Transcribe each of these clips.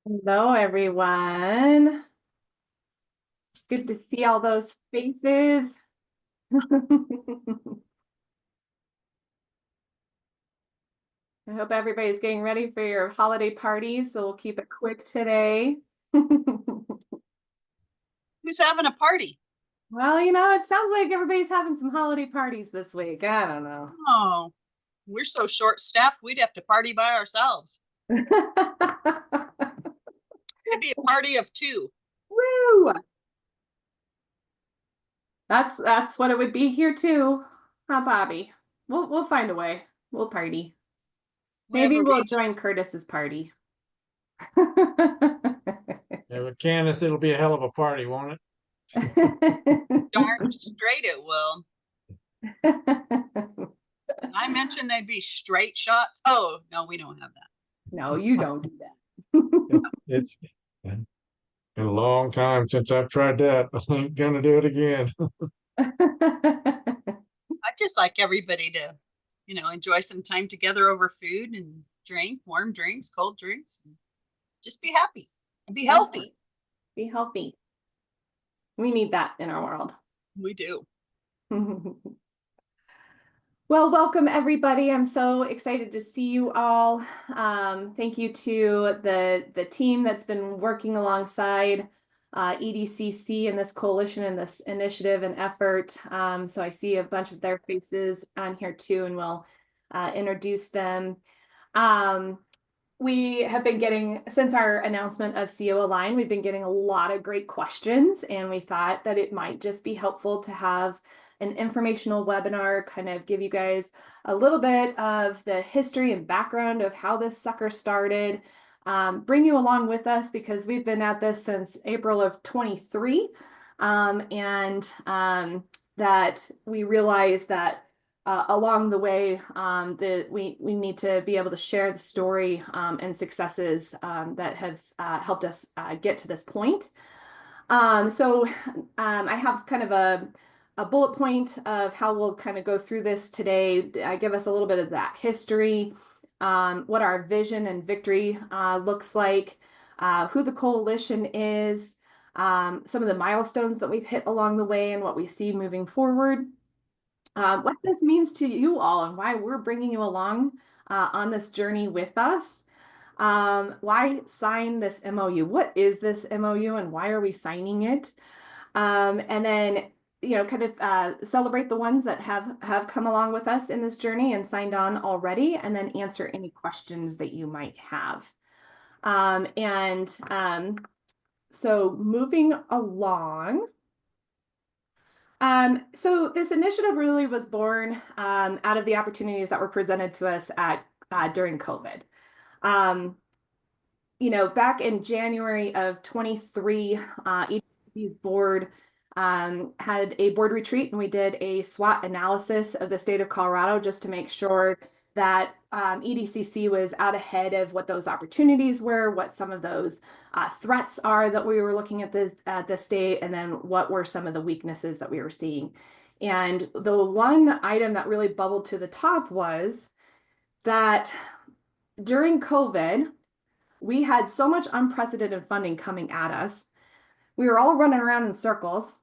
Hello, everyone. Good to see all those faces. I hope everybody's getting ready for your holiday party, so we'll keep it quick today. Who's having a party? Well, it sounds like everybody's having some holiday parties this week. I don't know. Oh, we're so short-staffed, we'd have to party by ourselves. It'd be a party of two. Woo! That's what it would be here too. Huh, Bobby? We'll find a way. We'll party. Maybe Wherever we'll we join Curtis's party. Yeah, but Candace, it'll be a hell of a party, won't darn straight it will. I mentioned they'd be straight shots. Oh, no, we don't have that. No, you don't do it? It's been a long time since I've tried that. I ain't gonna do it again. that. I'd just like everybody to, enjoy some time together over food and drink, warm drinks, cold drinks, and just be happy and be healthy. Be healthy. We need that in our world. We do. Well, welcome everybody. I'm so excited to see you all. Thank you to the team that's been working alongside EDCC and this coalition and this initiative and effort. So I see a bunch of their faces on here too, and we'll introduce them. We have been getting, since our announcement of CO Align, we've been getting a lot of great questions, and we thought that it might just be helpful to have an informational webinar, kind of give you guys a little bit of the history and background of how this sucker started, bring you along with us because we've been at this since April of 23, and that we realize that along the way, we need to be able to share the story and successes that have helped us get to this point. So I have kind of a bullet point of how we'll kind of go through this today. I give us a little bit of that history, what our vision and victory looks like, who the coalition is, some of the milestones that we've hit along the way and what we see moving forward. What this means to you all and why we're bringing you along on this journey with us. Why sign this MOU? What is this MOU and why are we signing it? And then, kind of celebrate the ones that have come along with us in this journey and signed on already, and then answer any questions that you might have. So moving along. So this initiative really was born out of the opportunities that were presented to us during COVID. Back in January of 23, EDCC's board had a board retreat, and we did a SWOT analysis of the state of Colorado just to make sure that EDCC was out ahead of what those opportunities were, what some of those threats are that we were looking at the state, and then what were some of the weaknesses that we were seeing. And the one item that really bubbled to the top was that during COVID, we had so much unprecedented funding coming at us. We were all running around in circles,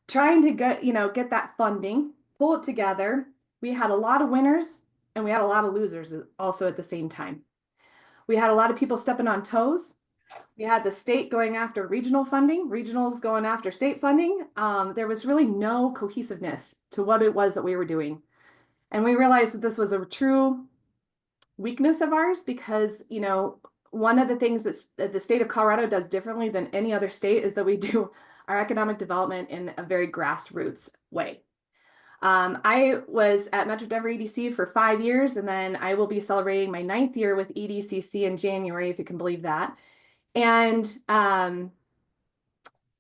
trying to get that funding, pull it together. We had a lot of winners and we had a lot of losers also at the same time. We had a lot of people stepping on toes. We had the state going after regional funding, regionals going after state funding. There was really no cohesiveness to what it was that we were doing. And we realized that this was a true weakness of ours because, one of the things that the state of Colorado does differently than any other state is that we do our economic development in a very grassroots way. I was at Metro Denver EDC for 5 years, and then I will be celebrating my 9th year with EDCC in January, if you can believe that. And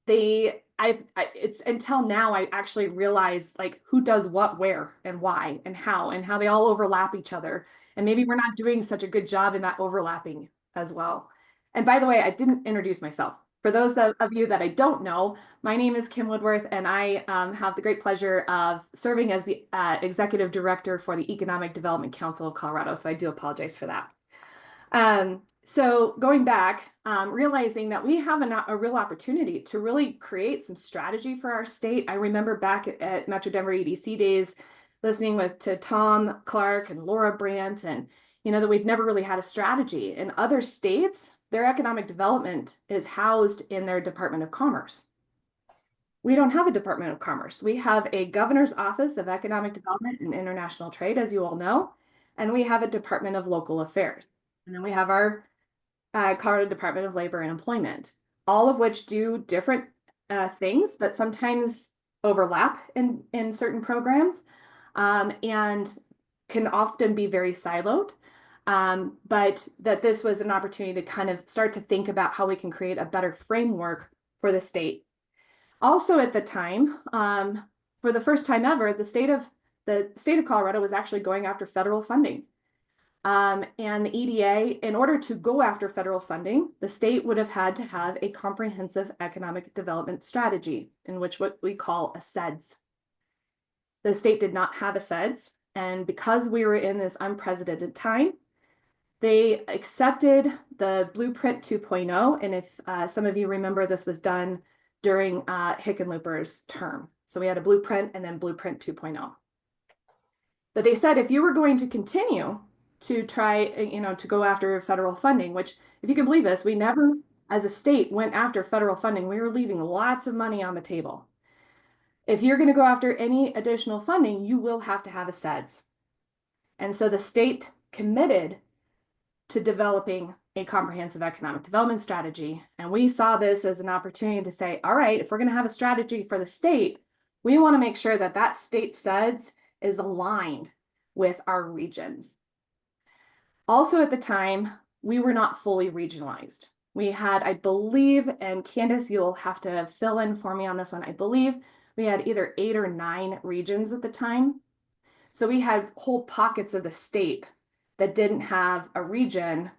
it's until now I actually realize like who does what, where, and why, and how they all overlap each other. And maybe we're not doing such a good job in that overlapping as well. And by the way, I didn't introduce myself. For those of you that I don't know, my name is Kim Woodworth, and I have the great pleasure of serving as the Executive Director for the Economic Development Council of Colorado. So I do apologize for that. So going back, realizing that we have a real opportunity to really create some strategy for our state. I remember back at Metro Denver EDC days, listening to Tom Clark and Laura Brandt, and that we've never really had a strategy. In other states, their economic development is housed in their Department of Commerce. We don't have a Department of Commerce. We have a Governor's Office of Economic Development and International Trade, as you all know, and we have a Department of Local Affairs. And then we have our Colorado Department of Labor and Employment, all of which do different things, but sometimes overlap in certain programs, and can often be very siloed. But that this was an opportunity to kind of start to think about how we can create a better framework for the state. Also at the time, for the first time ever, the state of Colorado was actually going after federal funding. And the EDA, in order to go after federal funding, the state would have had to have a comprehensive economic development strategy, in which what we call a CEDS. The state did not have a CEDS, and because we were in this unprecedented time, they accepted the Blueprint 2.0, and if some of you remember, this was done during Hickenlooper's term. So we had a blueprint and then Blueprint 2.0. But they said if you were going to continue to try, to go after federal funding, which, if you can believe this, we never, as a state, went after federal funding. We were leaving lots of money on the table. If you're going to go after any additional funding, you will have to have a CEDS. And so the state committed to developing a comprehensive economic development strategy. And we saw this as an opportunity to say, all right, if we're going to have a strategy for the state, we want to make sure that that state CEDS is aligned with our regions. Also at the time, we were not fully regionalized. We had, I believe, and Candace, you'll have to fill in for me on this one, I believe we had either 8 or 9 regions at the time. So we had whole pockets of the state that didn't have a region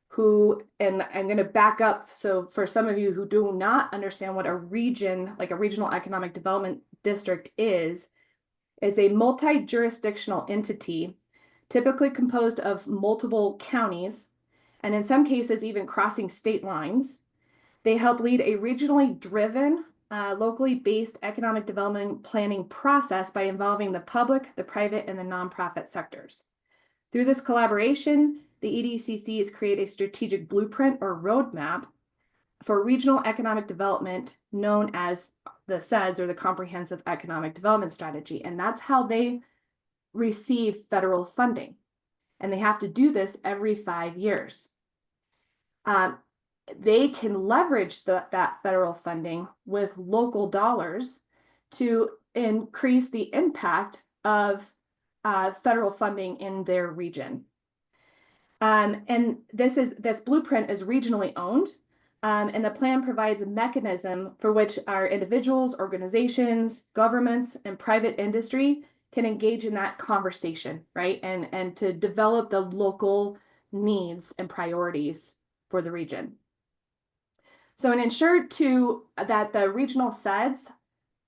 who, and I'm going to back up. So for some of you who do not understand what a region, like a regional economic development district is, it's a multi-jurisdictional entity, typically composed of multiple counties, and in some cases, even crossing state lines. They help lead a regionally driven, locally based economic development planning process by involving the public, the private, and the nonprofit sectors. Through this collaboration, the EDCCs create a strategic blueprint or roadmap for regional economic development known as the CEDS, or the Comprehensive Economic Development Strategy. And that's how they receive federal funding. And they have to do this every 5 years. They can leverage that federal funding with local dollars to increase the impact of federal funding in their region. And this blueprint is regionally owned, and the plan provides a mechanism for which our individuals, organizations, governments, and private industry can engage in that conversation, right? And to develop the local needs and priorities for the region. So and ensure that the regional CEDS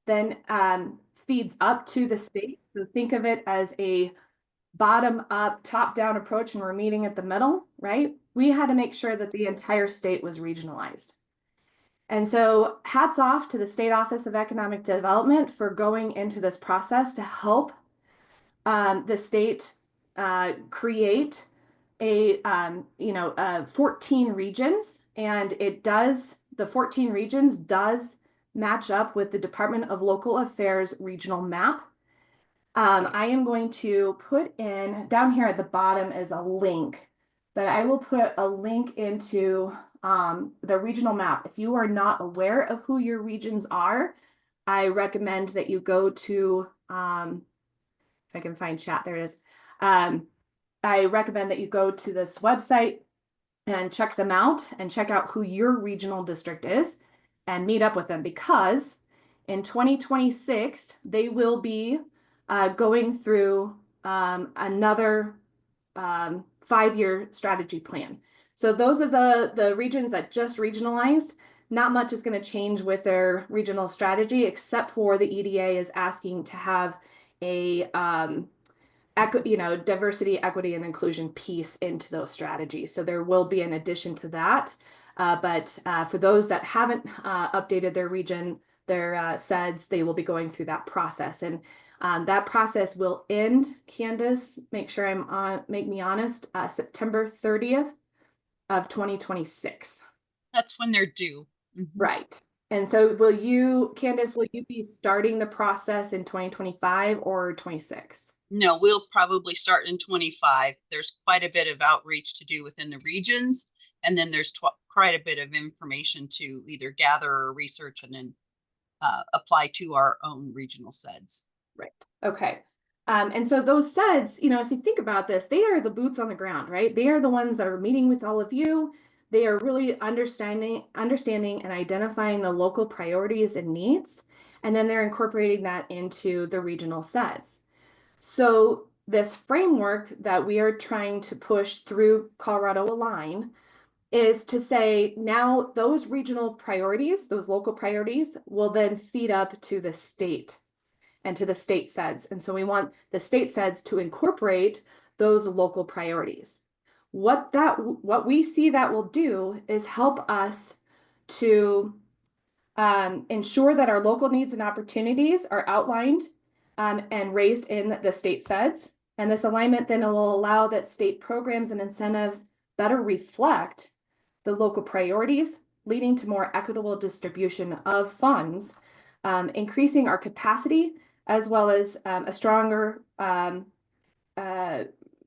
then feeds up to the state. So think of it as a bottom-up, top-down approach, and we're meeting at the middle, right? We had to make sure that the entire state was regionalized. And so hats off to the State Office of Economic Development for going into this process to help the state create 14 regions, and the 14 regions does match up with the Department of Local Affairs regional map. I am going to put in down here at the bottom is a link, but I will put a link into the regional map. If you are not aware of who your regions are, I recommend that you go to, if I can find chat, there it is. I recommend that you go to this website and check them out and check out who your regional district is and meet up with them, because in 2026, they will be going through another 5-year strategy plan. So those are the regions that just regionalized. Not much is going to change with their regional strategy, except for the EDA is asking to have a diversity, equity, and inclusion piece into those strategies. So there will be an addition to that. But for those that haven't updated their region, their SEDS, they will be going through that process. And that process will end, Candace, make me honest, September 30th of 2026. That's when they're due. Right. And so Candace, will you be starting the process in 2025 or 26? No, we'll probably start in 25. There's quite a bit of outreach to do within the regions. And then there's quite a bit of information to either gather or research and then apply to our own regional SEDS. Right. Okay. And so those SEDS, if you think about this, they are the boots on the ground, right? They are the ones that are meeting with all of you. They are really understanding and identifying the local priorities and needs. And then they're incorporating that into the regional SEDS. So this framework that we are trying to push through Colorado Align is to say now those regional priorities, those local priorities, will then feed up to the state and to the state SEDS. And so we want the state SEDS to incorporate those local priorities. What we see that will do is help us to ensure that our local needs and opportunities are outlined and raised in the state SEDS. And this alignment then will allow that state programs and incentives better reflect the local priorities, leading to more equitable distribution of funds, increasing our capacity, as well as a stronger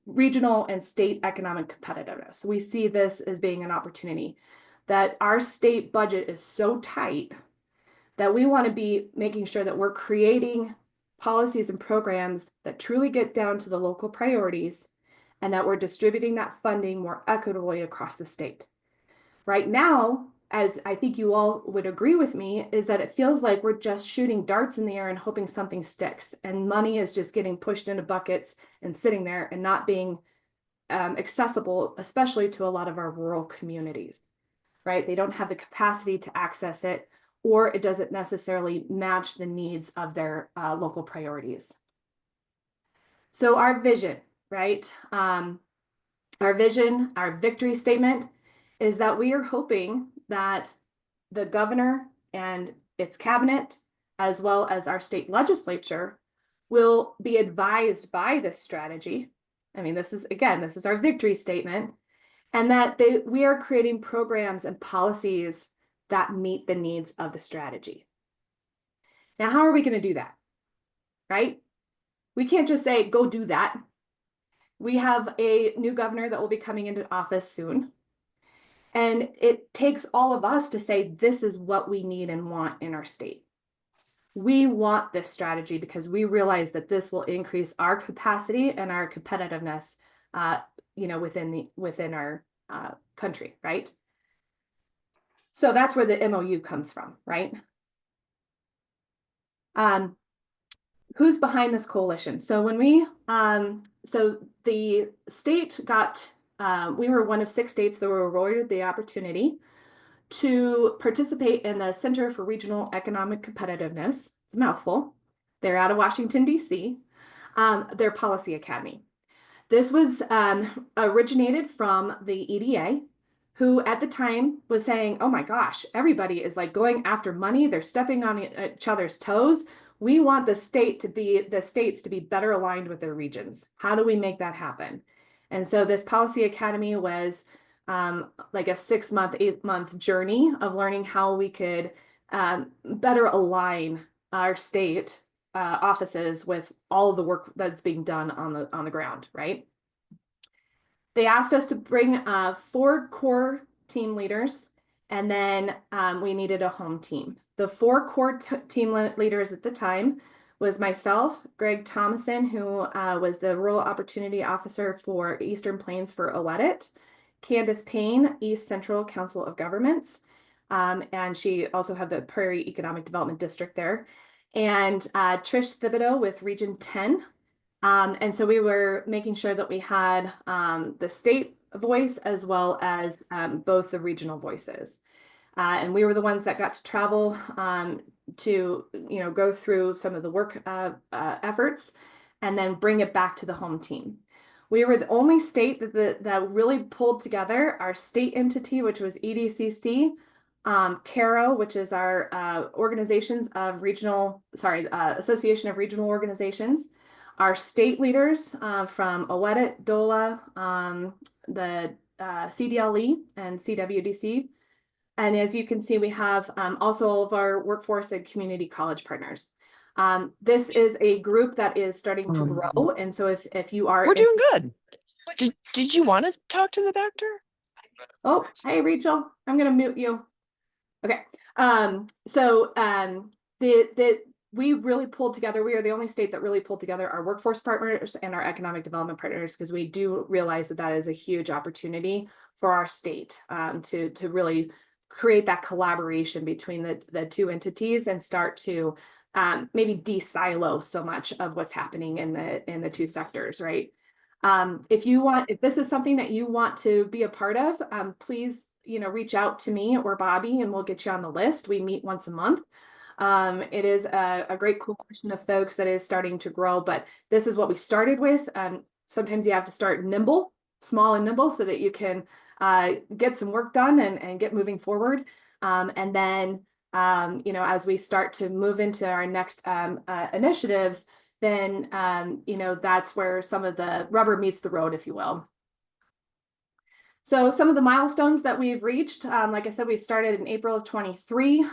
regional and state economic competitiveness. We see this as being an opportunity that our state budget is so tight that we want to be making sure that we're creating policies and programs that truly get down to the local priorities and that we're distributing that funding more equitably across the state. Right now, as I think you all would agree with me, is that it feels like we're just shooting darts in the air and hoping something sticks, and money is just getting pushed into buckets and sitting there and not being accessible, especially to a lot of our rural communities, right? They don't have the capacity to access it, or it doesn't necessarily match the needs of their local priorities. So our vision, right? Our vision, our victory statement is that we are hoping that the governor and its cabinet, as well as our state legislature, will be advised by this strategy. I mean, this is our victory statement, and that we are creating programs and policies that meet the needs of the strategy. Now, how are we going to do that? Right? We can't just say, go do that. We have a new governor that will be coming into office soon. And it takes all of us to say, this is what we need and want in our state. We want this strategy because we realize that this will increase our capacity and our competitiveness, within our country, right? So that's where the MOU comes from, right? Who's behind this coalition? So when so the state got, we were one of 6 states that were awarded the opportunity to participate in the Center for Regional Economic Competitiveness. It's a mouthful. They're out of Washington, D.C., their Policy Academy. This was originated from the EDA, who at the time was saying, oh my gosh, everybody is like going after money. They're stepping on each other's toes. We want the states to be better aligned with their regions. How do we make that happen? And so this Policy Academy was like a 6-month, 8-month journey of learning how we could better align our state offices with all of the work that's being done on the ground, right? They asked us to bring 4 core team leaders, and then we needed a home team. The 4 core team leaders at the time was myself, Greg Thomason, who was the Rural Opportunity Officer for Eastern Plains for OEDIT, Candace Payne, East Central Council of Governments, and she also had the Prairie Economic Development District there, and Trish Thibodeau with Region 10. And so we were making sure that we had the state voice as well as both the regional voices. And we were the ones that got to travel to, go through some of the work efforts and then bring it back to the home team. We were the only state that really pulled together our state entity, which was EDCC, CARO, which is our Association of Regional Organizations, our state leaders from OEDIT, DOLA, the CDLE, and CWDC. And as you can see, we have also all of our workforce and community college partners. This is a group that is starting to grow. And so if you are— We're doing good. Did you want to talk to the doctor? Oh, hey, Rachel, I'm going to mute you. Okay. We really pulled together. We are the only state that really pulled together our workforce partners and our economic development partners, because we do realize that that is a huge opportunity for our state to really create that collaboration between the two entities and start to maybe de-silo so much of what's happening in the two sectors, right? If this is something that you want to be a part of, please, reach out to me or Bobby and we'll get you on the list. We meet once a month. It is a great coalition of folks that is starting to grow, but this is what we started with. Sometimes you have to start small and nimble, so that you can get some work done and get moving forward. And then, as we start to move into our next initiatives, then, that's where some of the rubber meets the road, if you will. So some of the milestones that we've reached, like I said, we started in April of 23.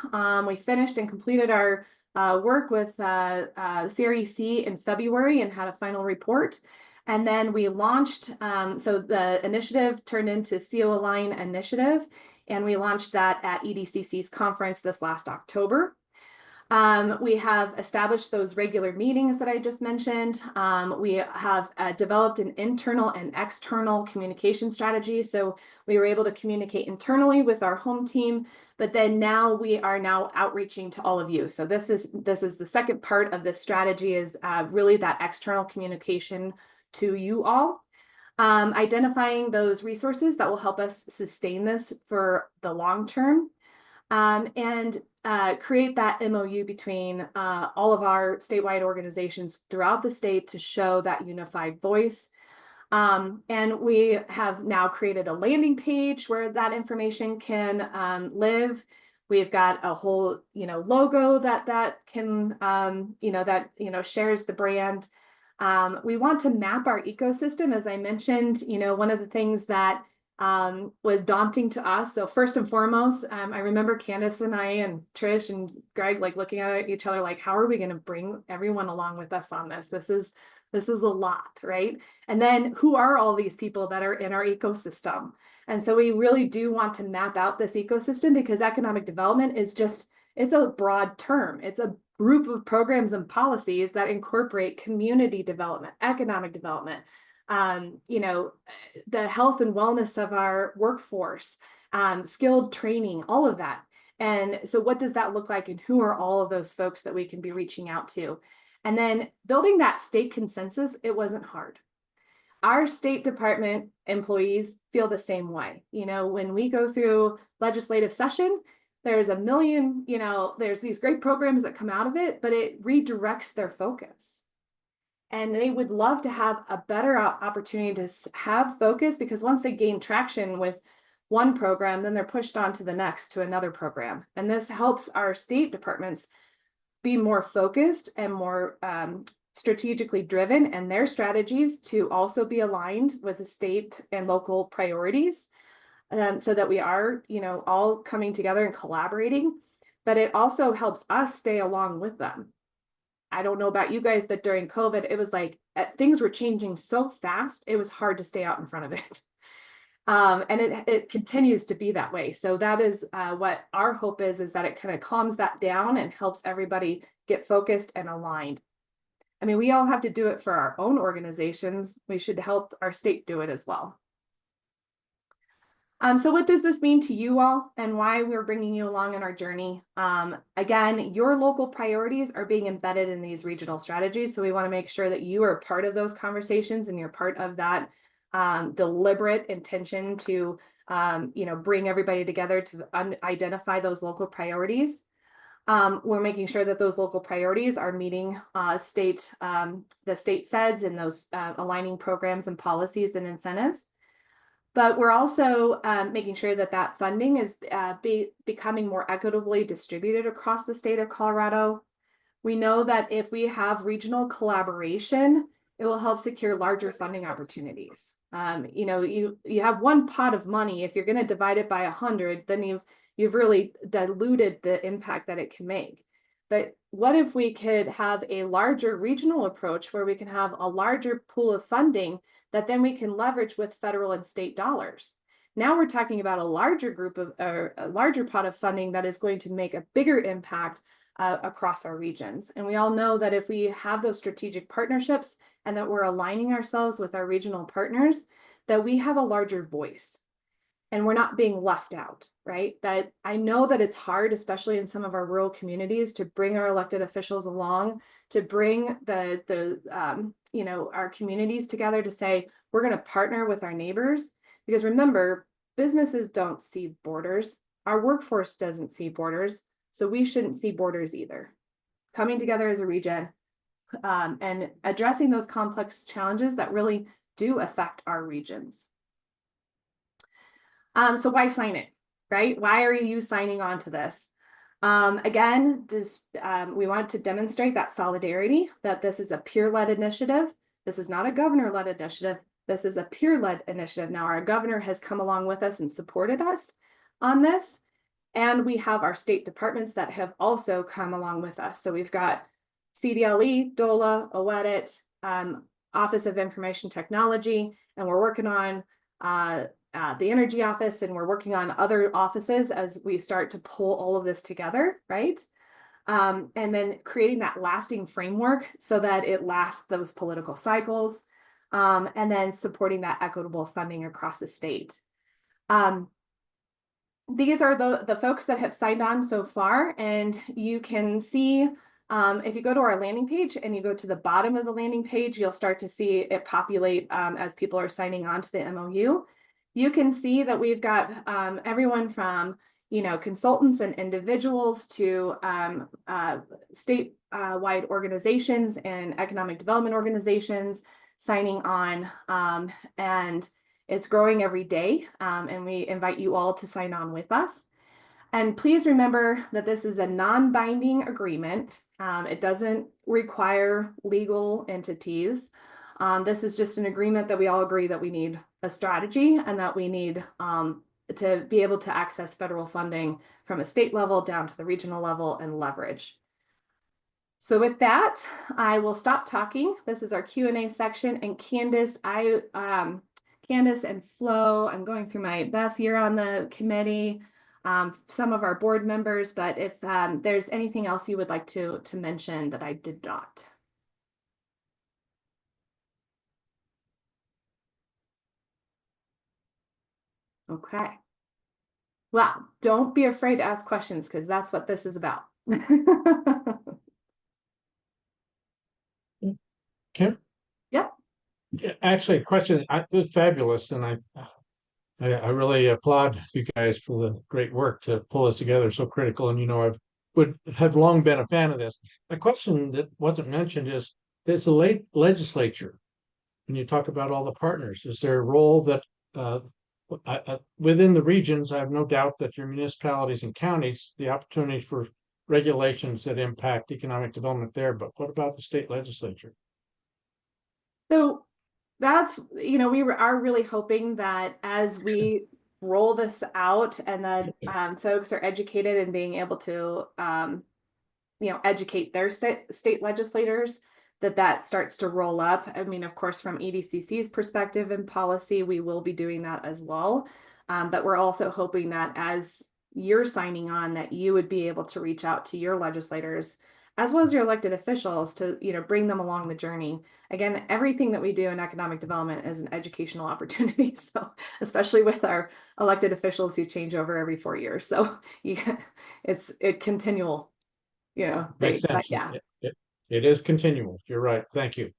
We finished and completed our work with CREC in February and had a final report. And then we launched, so the initiative turned into CO Align Initiative, and we launched that at EDCC's conference this last October. We have established those regular meetings that I just mentioned. We have developed an internal and external communication strategy. So we were able to communicate internally with our home team, but then now we are outreaching to all of you. So this is the second part of this strategy, is really that external communication to you all. Identifying those resources that will help us sustain this for the long term. And create that MOU between all of our statewide organizations throughout the state to show that unified voice. And we have now created a landing page where that information can live. We've got a whole, logo that can, shares the brand. We want to map our ecosystem. As I mentioned, one of the things that was daunting to us. So first and foremost, I remember Candace and I and Trish and Greg looking at each other like, how are we going to bring everyone along with us on this? This is a lot, right? And then who are all these people that are in our ecosystem? And so we really do want to map out this ecosystem, because economic development is it's a broad term. It's a group of programs and policies that incorporate community development, economic development, the health and wellness of our workforce, skilled training, all of that. And so what does that look like, and who are all of those folks that we can be reaching out to? And then building that state consensus, it wasn't hard. Our State Department employees feel the same way. When we go through legislative session, there's a million, there's these great programs that come out of it, but it redirects their focus. And they would love to have a better opportunity to have focus, because once they gain traction with one program, then they're pushed on to the next, to another program. And this helps our state departments be more focused and more strategically driven, and their strategies to also be aligned with the state and local priorities, so that we are, all coming together and collaborating. But it also helps us stay along with them. I don't know about you guys, but during COVID, it was like things were changing so fast, it was hard to stay out in front of it. And it continues to be that way. So that is what our hope is that it kind of calms that down and helps everybody get focused and aligned. I mean, we all have to do it for our own organizations. We should help our state do it as well. So what does this mean to you all, and why we're bringing you along in our journey? Again, your local priorities are being embedded in these regional strategies. So we want to make sure that you are part of those conversations, and you're part of that deliberate intention to, bring everybody together to identify those local priorities. We're making sure that those local priorities are meeting the state SEDS and those aligning programs and policies and incentives. But we're also making sure that that funding is becoming more equitably distributed across the state of Colorado. We know that if we have regional collaboration, it will help secure larger funding opportunities. You know, you have one pot of money. If you're going to divide it by 100, then you've really diluted the impact that it can make. But what if we could have a larger regional approach where we can have a larger pool of funding that then we can leverage with federal and state dollars? Now we're talking about a larger group of, or a larger pot of funding that is going to make a bigger impact across our regions. And we all know that if we have those strategic partnerships and that we're aligning ourselves with our regional partners, that we have a larger voice and we're not being left out, right? That I know that it's hard, especially in some of our rural communities, to bring our elected officials along, to bring you know, our communities together to say, we're going to partner with our neighbors. Because remember, businesses don't see borders. Our workforce doesn't see borders. So we shouldn't see borders either. Coming together as a region and addressing those complex challenges that really do affect our regions. So why sign it, right? Why are you signing on to this? Again, we want to demonstrate that solidarity, that this is a peer-led initiative. This is not a governor-led initiative. This is a peer-led initiative. Now, our governor has come along with us and supported us on this. And we have our state departments that have also come along with us. So we've got CDLE, DOLA, OEDIT, Office of Information Technology, and we're working on the Energy Office, and we're working on other offices as we start to pull all of this together, right? And then creating that lasting framework so that it lasts those political cycles, and then supporting that equitable funding across the state. These are the folks that have signed on so far, and you can see if you go to our landing page and you go to the bottom of the landing page, you'll start to see it populate as people are signing on to the MOU. You can see that we've got everyone from, you know, consultants and individuals to state-wide organizations and economic development organizations signing on, and it's growing every day, and we invite you all to sign on with us. And please remember that this is a non-binding agreement. It doesn't require legal entities. This is just an agreement that we all agree that we need a strategy and that we need to be able to access federal funding from a state level down to the regional level and leverage. So with that, I will stop talking. This is our Q&A section, and Candace, Candace and Flo, I'm going through my Beth, you're on the committee, some of our board members, but if there's anything else you would like to mention that I did not. Okay. Well, don't be afraid to ask questions because that's what this is about. Kim? Yep. Actually, a question. It was fabulous, and I really applaud you guys for the great work to pull this together. So critical, and you know, have long been a fan of this. A question that wasn't mentioned is the legislature. When you talk about all the partners, is there a role that within the regions? I have no doubt that your municipalities and counties, the opportunities for regulations that impact economic development there. But what about the state legislature? So that's, you know, we are really hoping that as we roll this out and that folks are educated and being able to, you know, educate their state legislators, that starts to roll up. I mean, of course, from EDCC's perspective and policy, we will be doing that as well. But we're also hoping that as you're signing on, that you would be able to reach out to your legislators as well as your elected officials to, you know, bring them along the journey. Again, everything that we do in economic development is an educational opportunity. So especially with our elected officials who change over every 4 years. So it's continual, you know. Makes sense. Yeah. It is continual. You're right. Thank you.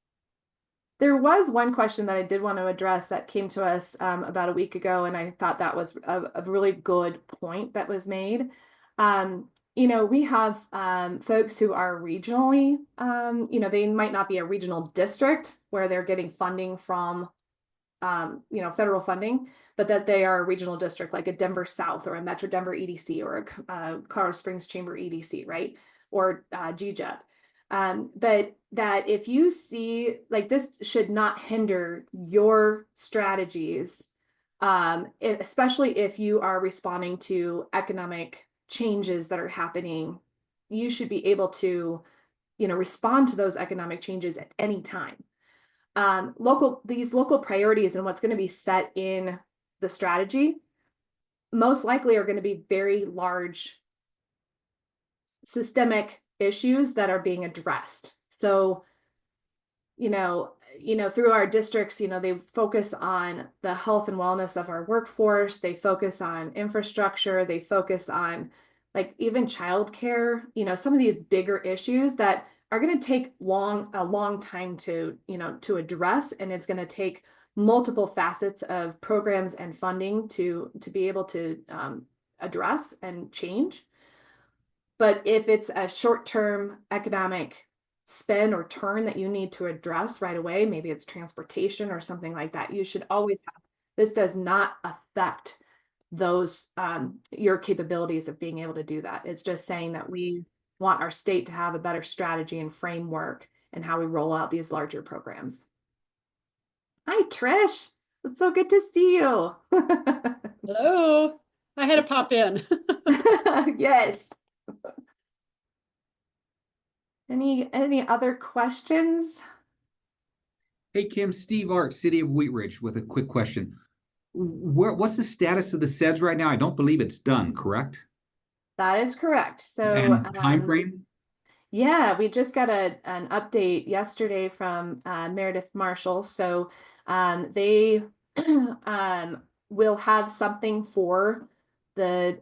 There was one question that I did want to address that came to us about a week ago, and I thought that was a really good point that was made. you know, we have folks who are regionally, you know, they might not be a regional district where they're getting funding from, you know, federal funding, but that they are a regional district, like a Denver South or a Metro Denver EDC or a Colorado Springs Chamber EDC, right? Or GJEP. But that if you see, like, this should not hinder your strategies, especially if you are responding to economic changes that are happening. You should be able to, you know, respond to those economic changes at any time. These local priorities and what's going to be set in the strategy most likely are going to be very large systemic issues that are being addressed. So, you know, through our districts, you know, they focus on the health and wellness of our workforce. They focus on infrastructure. They focus on, like, even childcare, you know, some of these bigger issues that are going to take a long time to, you know, to address. And it's going to take multiple facets of programs and funding to be able to address and change. But if it's a short-term economic spend or turn that you need to address right away, maybe it's transportation or something like that, you should always have, this does not affect those your capabilities of being able to do that. It's just saying that we want our state to have a better strategy and framework and how we roll out these larger programs. Hi, Trish. It's so good to see you. Hello. I had to pop in. Yes. Any other questions? Hey, Kim, Steve Art, City of Wheat Ridge, with a quick question. What's the status of the SEDS right now? I don't believe it's done, correct? That is correct. So, And time frame? Yeah, we just got an update yesterday from Meredith Marshall. So they will have something for the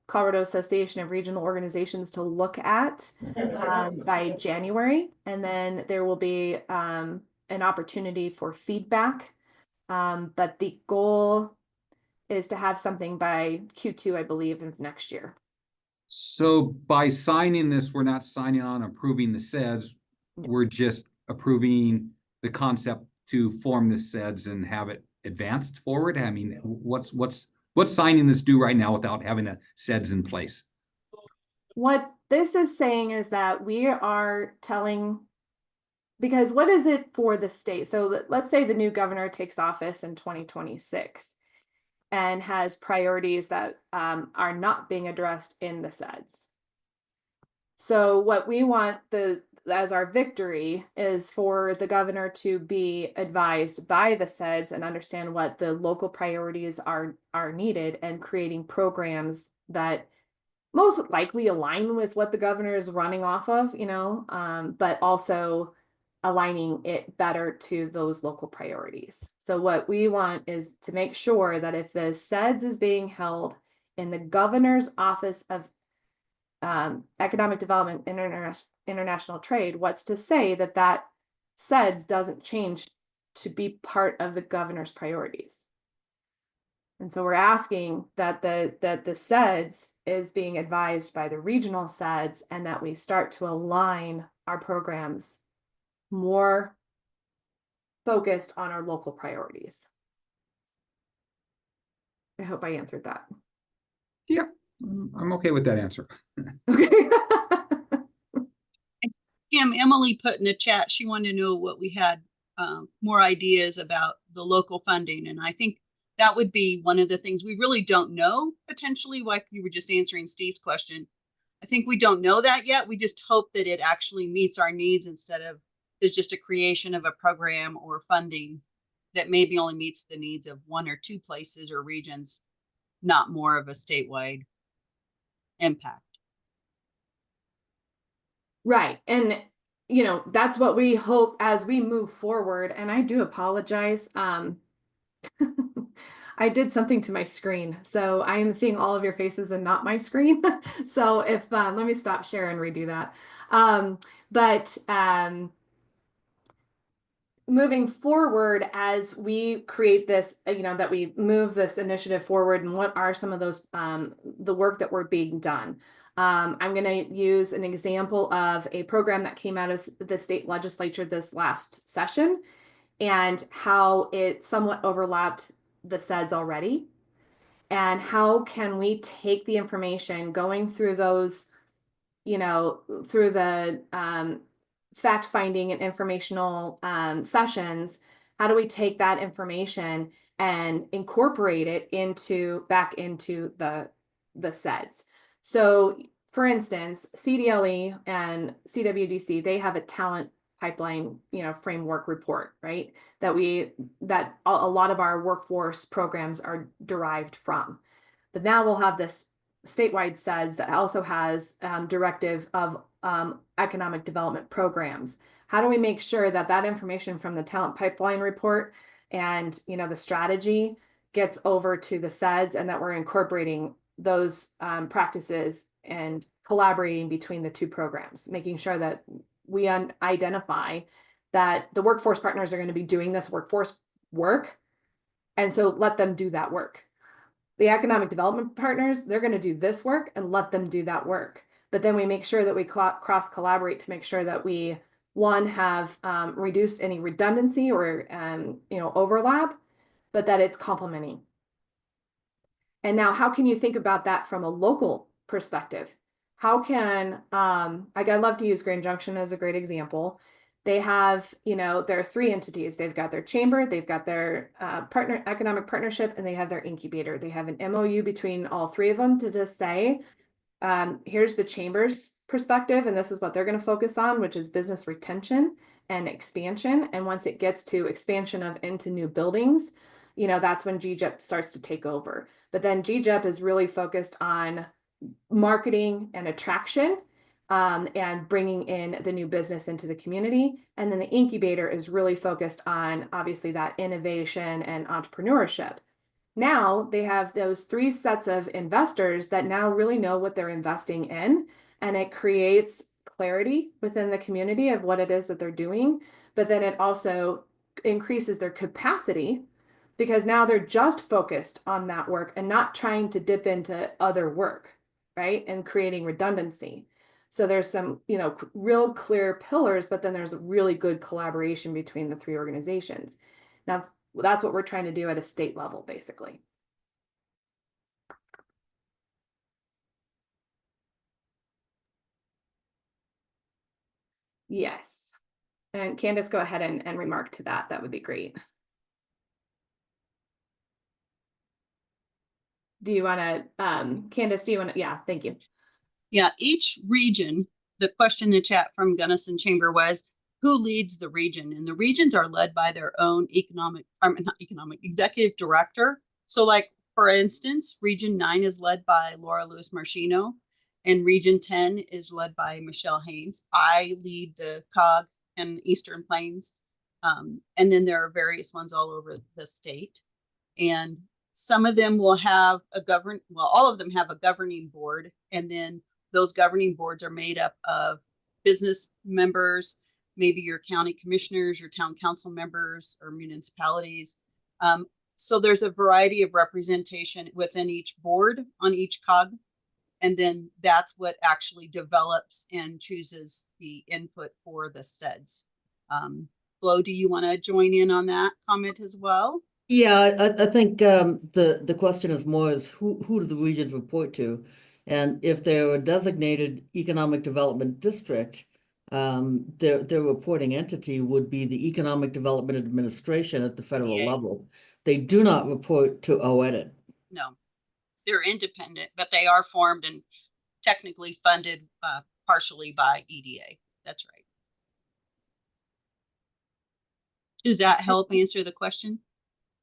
Colorado Association of Regional Organizations to look at by January. And then there will be an opportunity for feedback. But the goal is to have something by Q2, I believe, of next year. So by signing this, we're not signing on approving the SEDS. We're just approving the concept to form the SEDS and have it advanced forward. I mean, what's signing this do right now without having a SEDS in place? What this is saying is that we are telling, because what is it for the state? So let's say the new governor takes office in 2026 and has priorities that are not being addressed in the SEDS. So what we want as our victory is for the governor to be advised by the SEDS and understand what the local priorities are needed, and creating programs that most likely align with what the governor is running off of, you know, but also aligning it better to those local priorities. So what we want is to make sure that if the SEDS is being held in the governor's office of Economic Development and International Trade, what's to say that that SEDS doesn't change to be part of the governor's priorities? And so we're asking that the SEDS is being advised by the regional SEDS, and that we start to align our programs more focused on our local priorities. I hope I answered that. Yeah, I'm okay with that answer. Okay. Kim, Emily put in the chat, she wanted to know what we had more ideas about the local funding. And I think that would be one of the things we really don't know, potentially, like you were just answering Steve's question. I think we don't know that yet. We just hope that it actually meets our needs instead of is just a creation of a program or funding that maybe only meets the needs of one or two places or regions, not more of a statewide impact. Right. And, you know, that's what we hope as we move forward. And I do apologize. I did something to my screen, so I am seeing all of your faces and not my screen. So if, let me stop share and redo that. Moving forward, as we create this, you know, that we move this initiative forward, and what are some of those, the work that we're being done. I'm going to use an example of a program that came out of the state legislature this last session and how it somewhat overlapped the SEDS already. And how can we take the information going through those, through the fact finding and informational sessions, how do we take that information and incorporate it back into the SEDS? So for instance, CDLE and CWDC, they have a talent pipeline, framework report, right? That a lot of our workforce programs are derived from. But now we'll have this statewide SEDS that also has directive of economic development programs. How do we make sure that that information from the talent pipeline report and the strategy gets over to the SEDS, and that we're incorporating those practices and collaborating between the two programs, making sure that we identify that the workforce partners are going to be doing this workforce work, and so let them do that work. The economic development partners, they're going to do this work and let them do that work. But then we make sure that we cross collaborate to make sure that we, one, have reduced any redundancy or overlap, but that it's complementing. And now, how can you think about that from a local perspective? How can I love to use Grand Junction as a great example. They have, there are 3 entities. They've got their chamber, they've got their economic partnership, and they have their incubator. They have an MOU between all 3 of them to just say, here's the chamber's perspective, and this is what they're going to focus on, which is business retention and expansion. And once it gets to expansion into new buildings, that's when GGEP starts to take over. But then GGEP is really focused on marketing and attraction, and bringing in the new business into the community. And then the incubator is really focused on, obviously, that innovation and entrepreneurship. Now they have those 3 sets of investors that now really know what they're investing in, and it creates clarity within the community of what it is that they're doing. But then it also increases their capacity, because now they're just focused on that work and not trying to dip into other work, right? And creating redundancy. So there's some, real clear pillars, but then there's a really good collaboration between the 3 organizations. Now, that's what we're trying to do at a state level, basically. Yes. And Candace, go ahead and remark to that. That would be great. Do you want to, Candace, yeah, thank you. Yeah, each region, the question in the chat from Gunnison Chamber was, who leads the region? And the regions are led by their own executive director. So like, for instance, Region 9 is led by Laura Lewis Marchino, and Region 10 is led by Michelle Haynes. I lead the COG and Eastern Plains. And then there are various ones all over the state. And some of them will have all of them have a governing board, and then those governing boards are made up of business members, maybe your county commissioners, your town council members, or municipalities. So there's a variety of representation within each board on each COG. And then that's what actually develops and chooses the input for the SEDS. Flo, do you want to join in on that comment as well? Yeah, I think the question is more is who do the regions report to? And if they're a designated economic development district, their reporting entity would be the Economic Development Administration at the federal level. They do not report to OEDIT. No, they're independent, but they are formed and technically funded partially by EDA. That's right. Does that help answer the question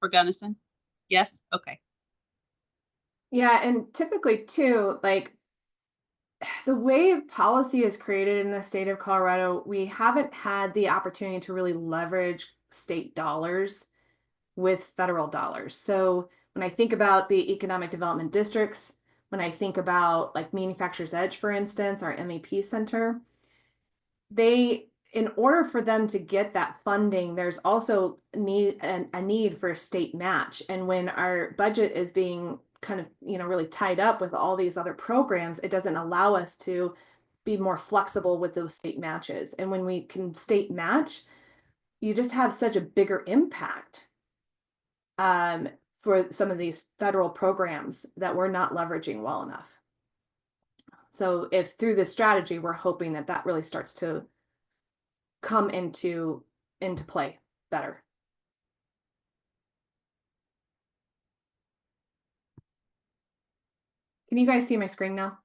for Gunnison? Yes? Okay. Yeah, and typically too, like the way policy is created in the state of Colorado, we haven't had the opportunity to really leverage state dollars with federal dollars. So when I think about the economic development districts, when I think about like Manufacturers Edge, for instance, our MEP center, in order for them to get that funding, there's also a need for a state match. And when our budget is being kind of, really tied up with all these other programs, it doesn't allow us to be more flexible with those state matches. And when we can state match, you just have such a bigger impact for some of these federal programs that we're not leveraging well enough. So if through this strategy, we're hoping that that really starts to come into play better. Can you guys see my screen now?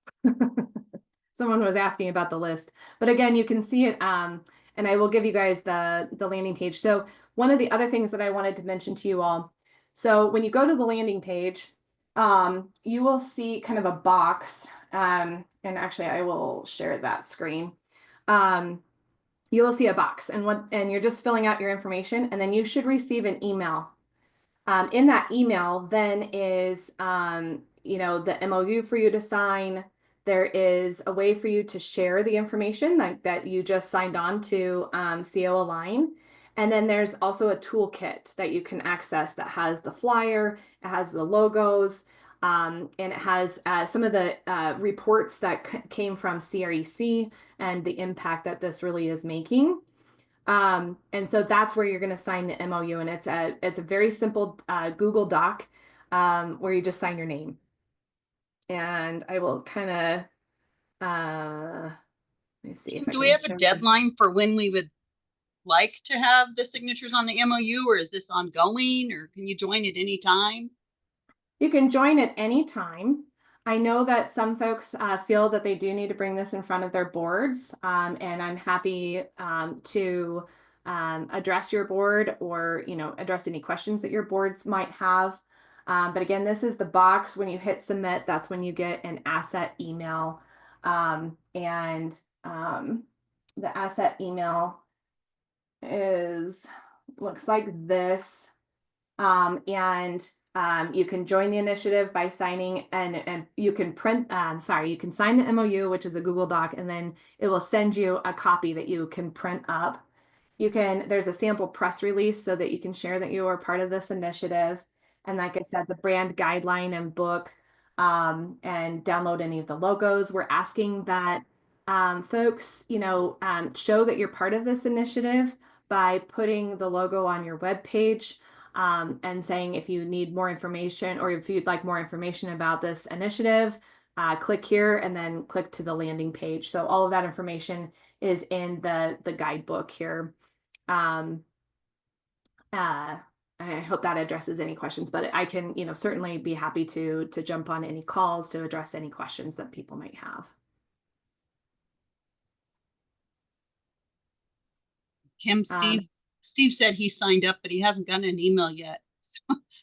Someone was asking about the list, but again, you can see it, and I will give you guys the landing page. So one of the other things that I wanted to mention to you all, so when you go to the landing page, you will see kind of a box, and actually I will share that screen. You will see a box, and you're just filling out your information, and then you should receive an email. In that email then is the MOU for you to sign. There is a way for you to share the information that you just signed on to CO Align. And then there's also a toolkit that you can access that has the flyer, it has the logos, and it has some of the reports that came from CREC and the impact that this really is making. And so that's where you're going to sign the MOU, and it's a very simple Google Doc where you just sign your name. And I will kind of let me see if Do we have a deadline for when we would like to have the signatures on the MOU, or is this ongoing, or can you join at any time? You can join at any time. I know that some folks feel that they do need to bring this in front of their boards, and I'm happy to address your board or address any questions that your boards might have. But again, this is the box. When you hit submit, that's when you get an asset email, and the asset email looks like this, and you can join the initiative by signing, and you can you can sign the MOU, which is a Google Doc, and then it will send you a copy that you can print up. There's a sample press release so that you can share that you are part of this initiative. And like I said, the brand guideline and book, and download any of the logos. We're asking that folks, show that you're part of this initiative by putting the logo on your webpage. And saying if you need more information or if you'd like more information about this initiative, click here and then click to the landing page. So all of that information is in the guidebook here. I hope that addresses any questions, but I can, certainly be happy to jump on any calls to address any questions that people might have. Kim, Steve said he signed up, but he hasn't gotten an email yet. So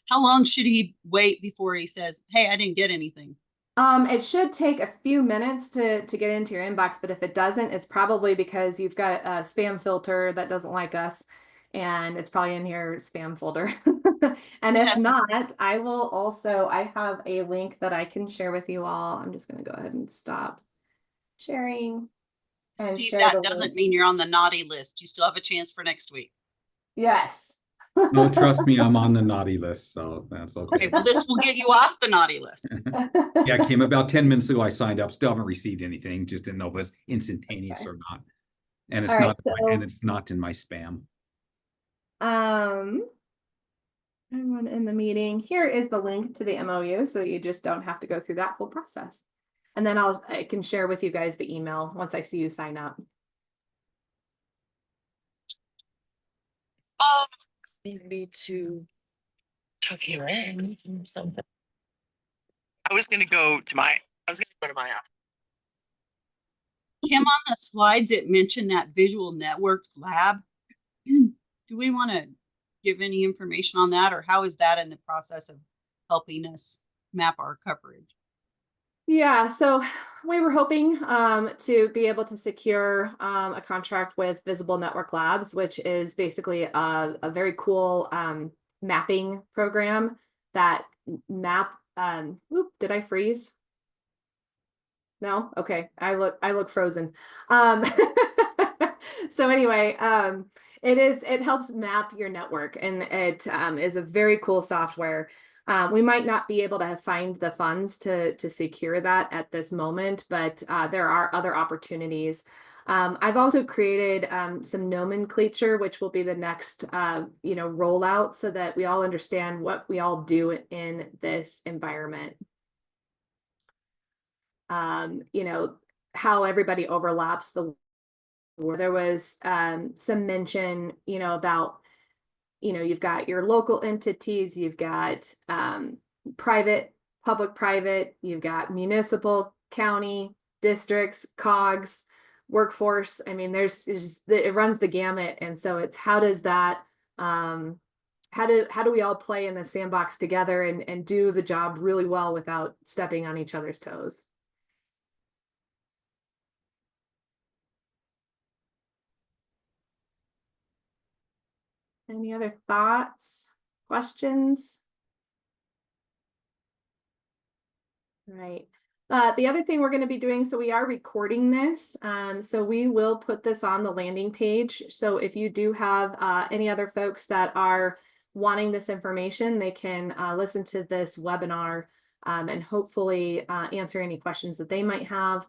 how long should he wait before he says, hey, I didn't get anything? It should take a few minutes to get into your inbox, but if it doesn't, it's probably because you've got a spam filter that doesn't like us, and it's probably in your spam folder. And if not, I have a link that I can share with you all. I'm just going to go ahead and stop sharing. And Steve, share that the doesn't link. mean you're on the naughty list. You still have a chance for next week. Yes. No, trust me, I'm on the naughty list, so that's okay. Okay, well, this will get you off the naughty list. Yeah, it came about 10 minutes ago. I signed up, still haven't received anything, just didn't know if it was instantaneous Okay. or not. And it's All right, not, so- and it's not in my spam. Everyone in the meeting, here is the link to the MOU, so you just don't have to go through that whole process. And then I can share with you guys the email once I see you sign up. Maybe to tuck you in or something. I was gonna go to my office. Kim, on the slides, it mentioned that Visual Networks Lab. Do we want to give any information on that, or how is that in the process of helping us map our coverage? Yeah, so we were hoping to be able to secure a contract with Visible Network Labs, which is basically a very cool mapping program that did I freeze? No? Okay, I look frozen. So anyway, it helps map your network, and it is a very cool software. We might not be able to find the funds to secure that at this moment, but there are other opportunities. I've also created some nomenclature, which will be the next rollout, so that we all understand what we all do in this environment. How everybody overlaps the. There was some mention, about, you've got your local entities, you've got private, public-private, you've got municipal, county, districts, COGS, workforce. I mean, it runs the gamut. And so it's how does that, how do we all play in the sandbox together and do the job really well without stepping on each other's toes? Any other thoughts, questions? Right. The other thing we're going to be doing, so we are recording this. So we will put this on the landing page. So if you do have any other folks that are wanting this information, they can listen to this webinar and hopefully answer any questions that they might have.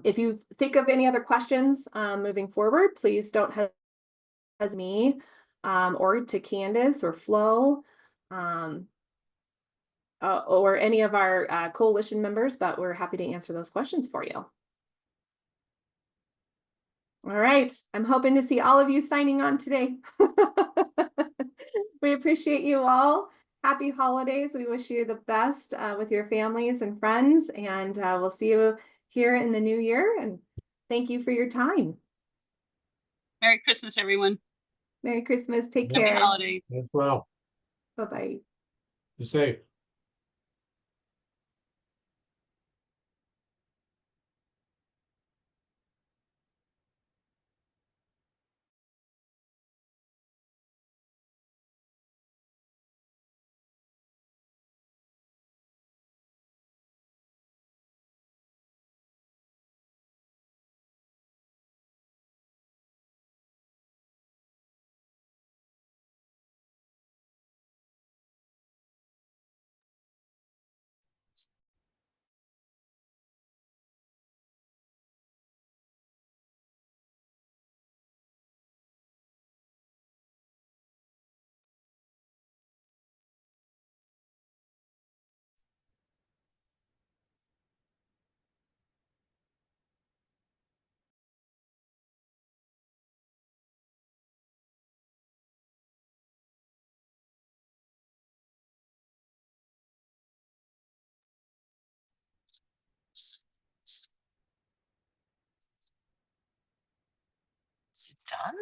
If you think of any other questions moving forward, please don't hesitate me or to Candace or Flo. Or any of our coalition members, but we're happy to answer those questions for you. All right, I'm hoping to see all of you signing on today. We appreciate you all. Happy holidays. We wish you the best with your families and friends, and we'll see you here in the new year. And thank you for your time. Merry Christmas, everyone. Merry Christmas. Take Happy care. holiday. As well. Bye-bye. Be safe. Is it done?